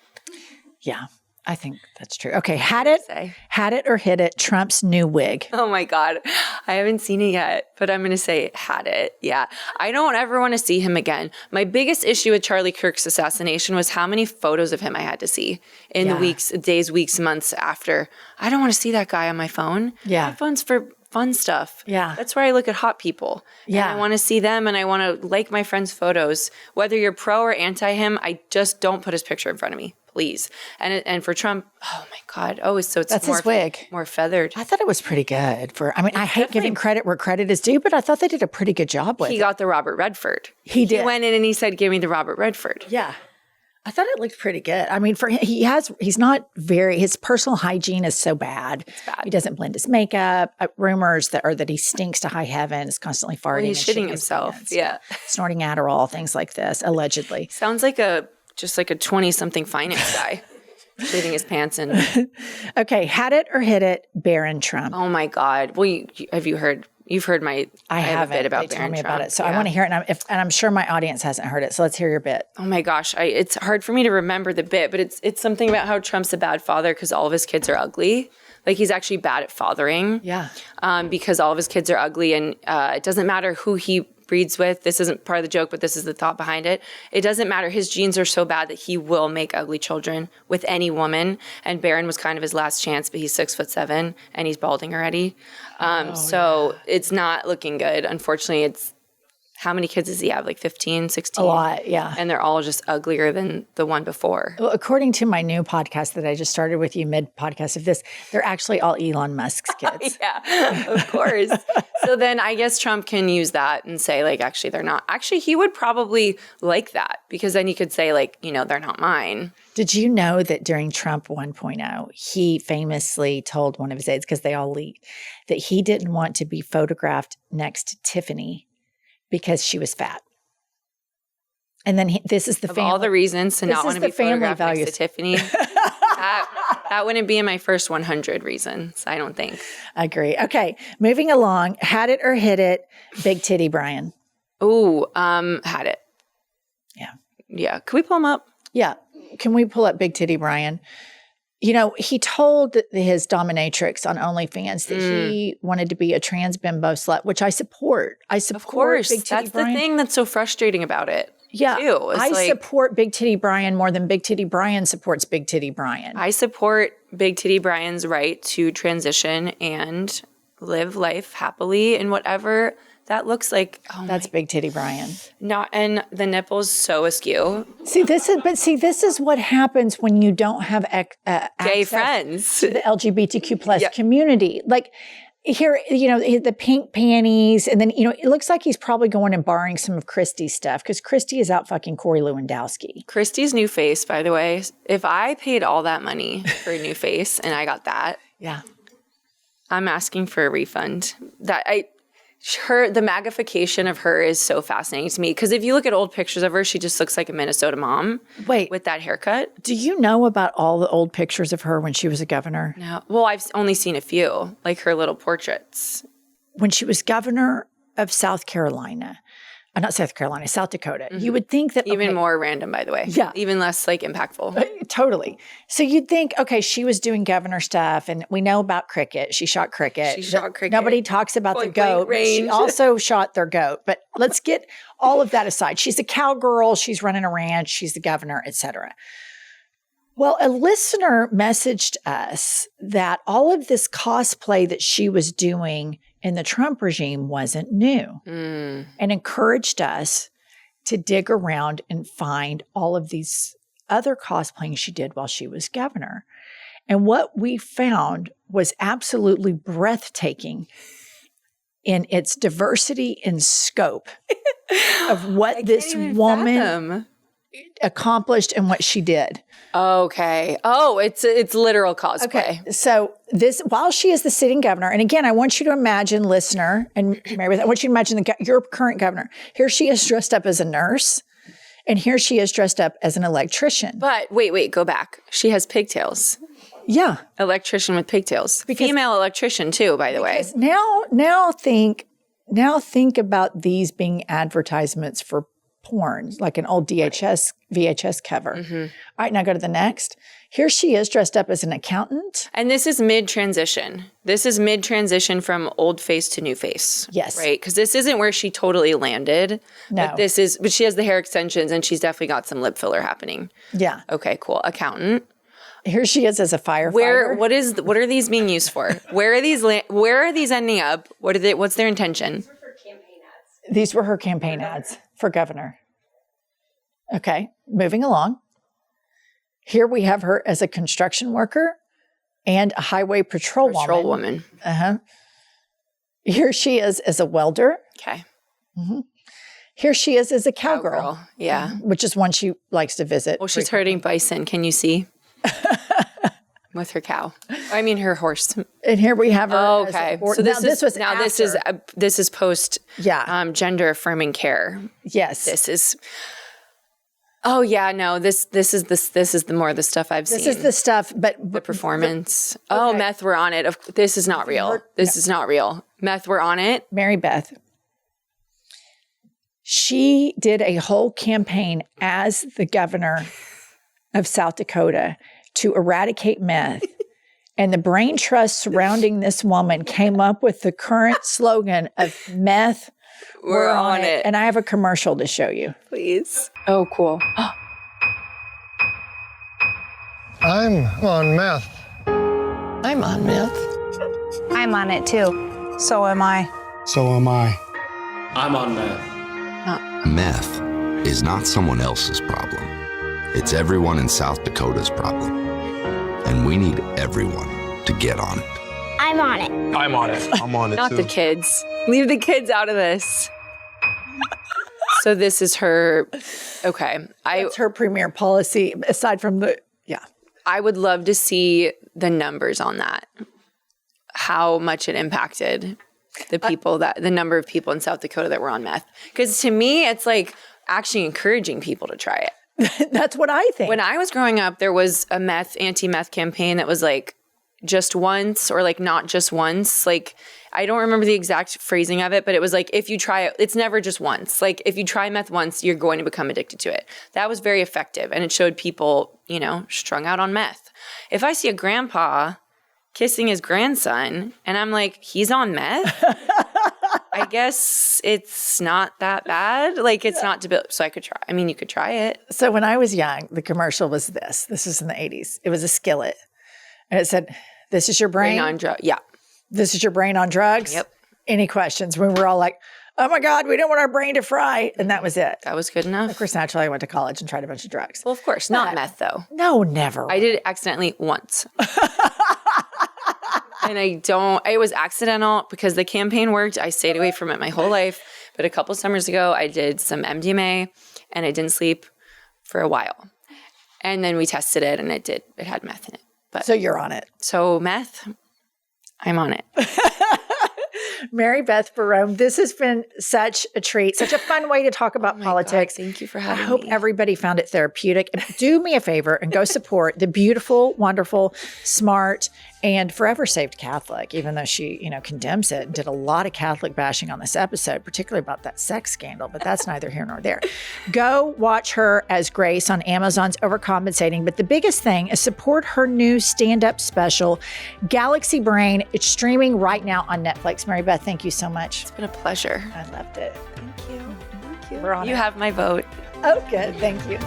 Yeah. I think that's true. Okay. Had it or hit it, Trump's new wig. Oh my God. I haven't seen it yet, but I'm going to say had it. Yeah. I don't ever want to see him again. My biggest issue with Charlie Kirk's assassination was how many photos of him I had to see in the days, weeks, months after. I don't want to see that guy on my phone. Yeah. My phone's for fun stuff. Yeah. That's where I look at hot people. Yeah. And I want to see them, and I want to like my friends' photos. Whether you're pro or anti him, I just don't put his picture in front of me. Please. And for Trump, oh my God. Oh, so it's that's more, his wig. More feathered. I thought it was pretty good. I hate giving credit where credit is due, but I thought they did a pretty good job with it. He got the Robert Redford. He did. He went in and he said, give me the Robert Redford. Yeah. I thought it looked pretty good. I mean, for him, his personal hygiene is so bad. It's bad. He doesn't blend his makeup. Rumors that he stinks to high heaven, is constantly farting. Well, he's shitting himself. Pants, yeah. Snorting Adderall, things like this, allegedly. Sounds like just like a 20-something finance guy. Shitting his pants in. Okay, had it or hit it, Barron Trump. Oh my God. Well, have you heard? You've heard I have a bit about They Barron told me Trump. about it, so I want to hear it, and I'm sure my audience hasn't heard it. So let's hear your bit. Oh my gosh, it's hard for me to remember the bit, but it's something about how Trump's a bad father because all of his kids are ugly. Like he's actually bad at fathering. Yeah. Because all of his kids are ugly, and it doesn't matter who he breeds with. This isn't part of the joke, but this is the thought behind it. It doesn't matter. His genes are so bad that he will make ugly children with any woman. And Barron was kind of his last chance, but he's 6'7" and he's balding already. It's not looking good. Unfortunately, how many kids does he have? Like 15, 16? A lot, yeah. And they're all just uglier than the one before. Well, according to my new podcast that I just started with you mid-podcast of this, they're actually all Elon Musk's kids. Yeah, of course. So then I guess Trump can use that and say, like, actually, they're not. Actually, he would probably like that because then he could say, like, they're not mine. Did you know that during Trump 1.0, he famously told one of his aides, because they all leaked, that he didn't want to be photographed next to Tiffany because she was fat. And then this is the of all the reasons to not want to be photographed next to Tiffany. That wouldn't be in my first 100 reasons, I don't think. Agree. Okay, moving along. Had it or hit it, Big Titty Brian. Ooh, had it. Yeah. Yeah. Can we pull him up? Yeah. Can we pull up Big Titty Brian? He told his dominatrix on OnlyFans that he wanted to be a trans bimbo slut, which I support. Of course. Big Titty That's Brian. the thing that's so frustrating about it. Yeah. Too. I support Big Titty Brian more than Big Titty Brian supports Big Titty Brian. I support Big Titty Brian's right to transition and live life happily in whatever that looks like. That's Big Titty Brian. And the nipples so askew. This is what happens when you don't have gay friends to the LGBTQ plus community. Like here, the pink panties, and then it looks like he's probably going and borrowing some of Christie's stuff because Christie is out fucking Corey Lewandowski. Christie's new face, by the way. If I paid all that money for a new face and I got that, yeah. I'm asking for a refund. The MAGAification of her is so fascinating to me because if you look at old pictures of her, she just looks like a Minnesota mom. Wait. With that haircut. Do you know about all the old pictures of her when she was a governor? No. Well, I've only seen a few, like her little portraits. When she was governor of South Carolina, not South Carolina, South Dakota, you would think that— Even more random, by the way. Yeah. Even less like impactful. Totally. So you'd think, okay, she was doing governor stuff, and we know about cricket. She shot cricket. She shot cricket. Nobody talks about the Point blank goat. But she range. also shot their goat. But let's get all of that aside. She's a cowgirl. She's running a ranch. She's the governor, etc. Well, a listener messaged us that all of this cosplay that she was doing in the Trump regime wasn't new and encouraged us to dig around and find all of these other cosplaying she did while she was governor. And what we found was absolutely breathtaking in its diversity and scope of what this woman accomplished and what she did. Okay. Oh, it's literal cosplay. Okay. So this, while she is the sitting governor, and again, I want you to imagine, listener, and Mary Beth, I want you to imagine your current governor. Here she is dressed up as a nurse, and here she is dressed up as an electrician. But wait, go back. She has pigtails. Yeah. Electrician with pigtails. Female electrician too, by the way. Now think about these being advertisements for porn, like an old VHS cover. All right, now go to the next. Here she is dressed up as an accountant. And this is mid-transition. This is mid-transition from old face to new face. Yes. Right? Because this isn't where she totally landed. No. But she has the hair extensions and she's definitely got some lip filler happening. Yeah. Okay, cool. Accountant. Here she is as a firefighter. What are these being used for? Where are these ending up? What's their intention? These were her campaign ads for governor. Okay, moving along. Here we have her as a construction worker and a highway patrol woman. Here she is as a welder. Okay. Here she is as a cowgirl. Yeah. Which is one she likes to visit. Well, she's herding bison. Can you see? With her cow. I mean, her horse. And here we have her. Okay. So this is post gender affirming care. Yes. This is. Oh yeah, no. This is the more of the stuff I've seen. This is the stuff, but the performance. Oh, meth, we're on it. This is not real. This is not real. Meth, we're on it. Mary Beth. She did a whole campaign as the governor of South Dakota to eradicate meth. And the brain trust surrounding this woman came up with the current slogan of meth, we're on it. And I have a commercial to show you. Please. Oh, cool. I'm on meth. I'm on meth. I'm on it too. So am I. So am I. I'm on meth. Meth is not someone else's problem. It's everyone in South Dakota's problem. And we need everyone to get on it. I'm on it. I'm on it. I'm on it Not too. the kids. Leave the kids out of this. So this is her. Okay. That's her premier policy, aside from I would love to see the numbers on that. How much it impacted the people the number of people in South Dakota that were on meth. Because to me, it's like actually encouraging people to try it. That's what I think. When I was growing up, there was a anti-meth campaign that was like just once or like not just once. Like, I don't remember the exact phrasing of it, but it was like, if you try it, it's never just once. Like, if you try meth once, you're going to become addicted to it. That was very effective. And it showed people, strung out on meth. If I see a grandpa kissing his grandson and I'm like, he's on meth, I guess it's not that bad. Like, it's not debilitating. So I could try. I mean, you could try it. So when I was young, the commercial was this. This was in the 80s. It was a skillet. And it said, this is your brain on drugs. Yeah. This is your brain on drugs. Yep. Any questions? We were all like, oh my God, we don't want our brain to fry. And that was it. That was good enough. Of course, naturally, I went to college and tried a bunch of drugs. Well, of course. Not meth, though. No, never. I did it accidentally once. And it was accidental because the campaign worked. I stayed away from it my whole life. But a couple summers ago, I did some MDMA and I didn't sleep for a while. And then we tested it and it had meth in it. But so you're on it. So meth, I'm on it. Mary Beth Barone, this has been such a treat, such a fun way to talk about politics. God, thank you for having me. I hope everybody found it therapeutic. Do me a favor and go support the beautiful, wonderful, smart, and forever saved Catholic, even though she, condemns it and did a lot of Catholic bashing on this episode, particularly about that sex scandal, but that's neither here nor there. Go watch her as Grace on Amazon's Overcompensating, but the biggest thing is support her new stand-up special, Galaxy Brain. It's streaming right now on Netflix. Mary Beth, thank you so much. It's been a pleasure. I loved it. Thank you. We're on You have my vote. Oh, good. Thank you.